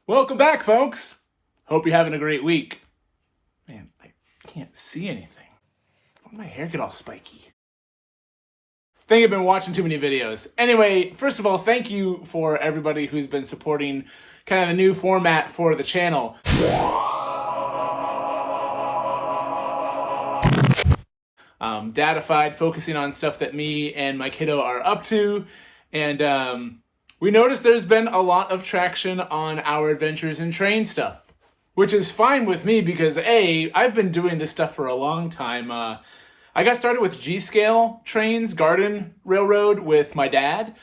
Welcome back, folks. Hope you're having a great week. Man, I can't see anything. Why did my hair get all spiky? Think I've been watching too many videos. Anyway, first of all, thank you for everybody who's been supporting kind of the new format for the channel. Datified, focusing on stuff that me and my kiddo are up to. And we noticed there's been a lot of traction on our adventures in train stuff, which is fine with me because I've been doing this stuff for a long time. I got started with G-scale trains, Garden Railroad, with my dad.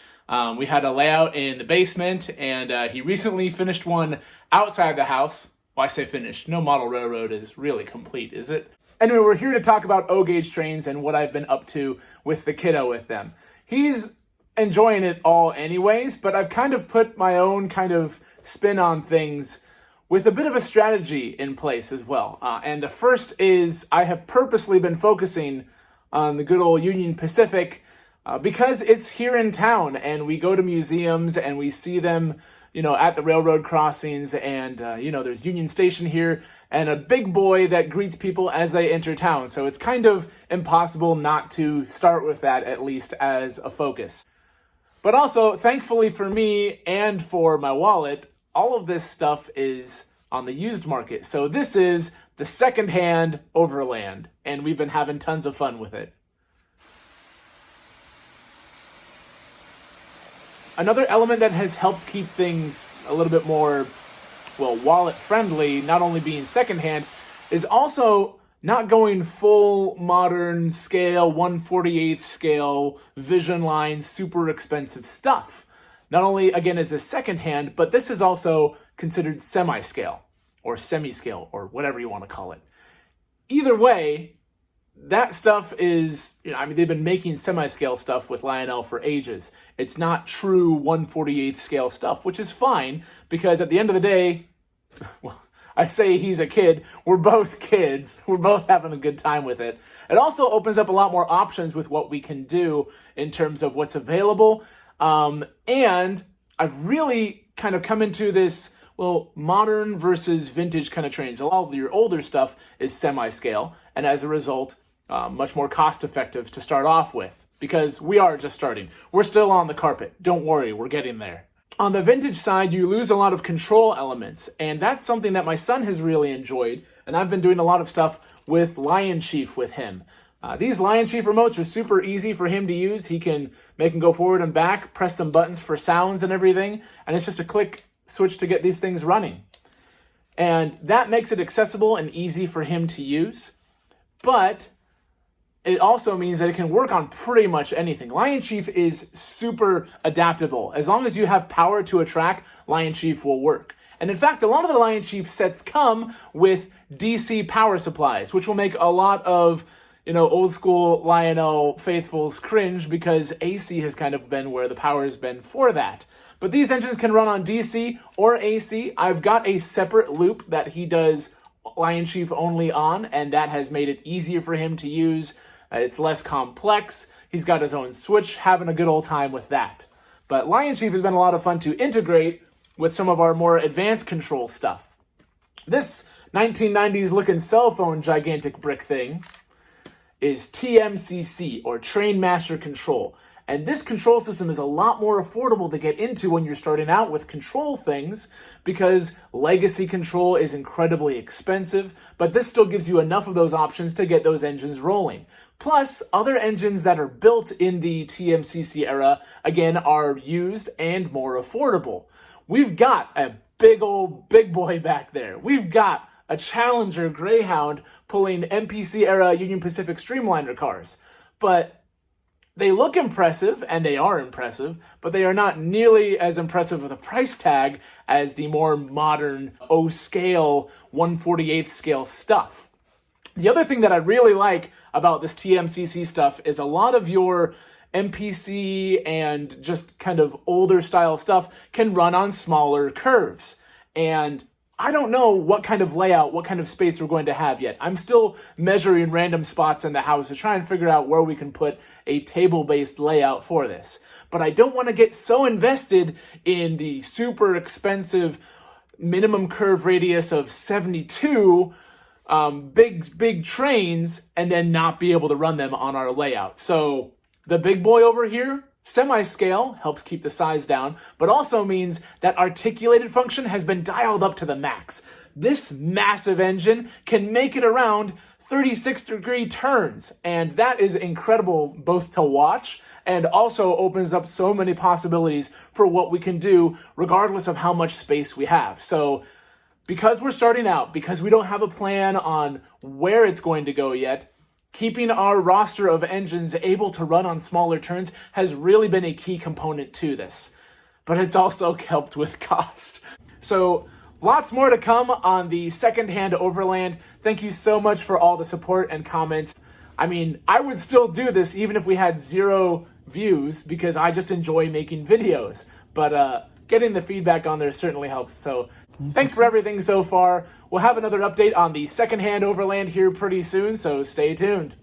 We had a layout in the basement, and he recently finished one outside the house. Well, I say finished. No model railroad is really complete, is it? Anyway, we're here to talk about O Gauge trains and what I've been up to with the kiddo with them. He's enjoying it all anyways, but I've kind of put my own kind of spin on things with a bit of a strategy in place as well. And the first is I have purposely been focusing on the good old Union Pacific because it's here in town and we go to museums and we see them, at the railroad crossings, and there's Union Station here and a big boy that greets people as they enter town. So it's kind of impossible not to start with that, at least as a focus. But also, thankfully for me and for my wallet, all of this stuff is on the used market. So this is the Secondhand Overland, and we've been having tons of fun with it. Another element that has helped keep things a little bit more, wallet friendly, not only being secondhand, is also not going full modern scale, 1/48 scale, vision line, super expensive stuff. Not only, again, is this secondhand, but this is also considered semi-scale or semiscale or whatever you want to call it. Either way, that stuff is, they've been making semi-scale stuff with Lionel for ages. It's not true 1/48 scale stuff, which is fine because at the end of the day, I say he's a kid. We're both kids. We're both having a good time with it. It also opens up a lot more options with what we can do in terms of what's available. And I've really kind of come into this, modern versus vintage kind of trains. All of your older stuff is semi-scale, and as a result, much more cost-effective to start off with because we are just starting. We're still on the carpet. Don't worry, we're getting there. On the vintage side, you lose a lot of control elements, and that's something that my son has really enjoyed, and I've been doing a lot of stuff with Lion Chief with him. These Lion Chief remotes are super easy for him to use. He can make them go forward and back, press some buttons for sounds and everything, and it's just a click switch to get these things running. And that makes it accessible and easy for him to use, but it also means that it can work on pretty much anything. Lion Chief is super adaptable. As long as you have power to a track, Lion Chief will work. And in fact, a lot of the Lion Chief sets come with DC power supplies, which will make a lot of, old school Lionel faithfuls cringe because AC has kind of been where the power has been for that. But these engines can run on DC or AC. I've got a separate loop that he does Lion Chief only on, and that has made it easier for him to use. It's less complex. He's got his own switch, having a good old time with that. But Lion Chief has been a lot of fun to integrate with some of our more advanced control stuff. This 1990s looking cell phone gigantic brick thing is TMCC, or Train Master Control. And this control system is a lot more affordable to get into when you're starting out with control things because legacy control is incredibly expensive, but this still gives you enough of those options to get those engines rolling. Plus, other engines that are built in the TMCC era, again, are used and more affordable. We've got a big boy back there. We've got a Challenger Greyhound pulling MPC era Union Pacific Streamliner cars. But they look impressive, and they are impressive, but they are not nearly as impressive with a price tag as the more modern O-scale, 1/48 scale stuff. The other thing that I really like about this TMCC stuff is a lot of your MPC and just kind of older style stuff can run on smaller curves. And I don't know what kind of layout, what kind of space we're going to have yet. I'm still measuring random spots in the house to try and figure out where we can put a table-based layout for this. But I don't want to get so invested in the super expensive minimum curve radius of 72, big trains, and then not be able to run them on our layout. So the big boy over here, Semiscale, helps keep the size down, but also means that articulated function has been dialed up to the max. This massive engine can make it around 36-degree turns, and that is incredible both to watch and also opens up so many possibilities for what we can do regardless of how much space we have. So because we're starting out, because we don't have a plan on where it's going to go yet, keeping our roster of engines able to run on smaller turns has really been a key component to this. But it's also helped with cost. So lots more to come on the Secondhand Overland. Thank you so much for all the support and comments. I mean, I would still do this even if we had 0 views because I just enjoy making videos. But getting the feedback on there certainly helps. So thanks for everything so far. We'll have another update on the Secondhand Overland here pretty soon, so stay tuned.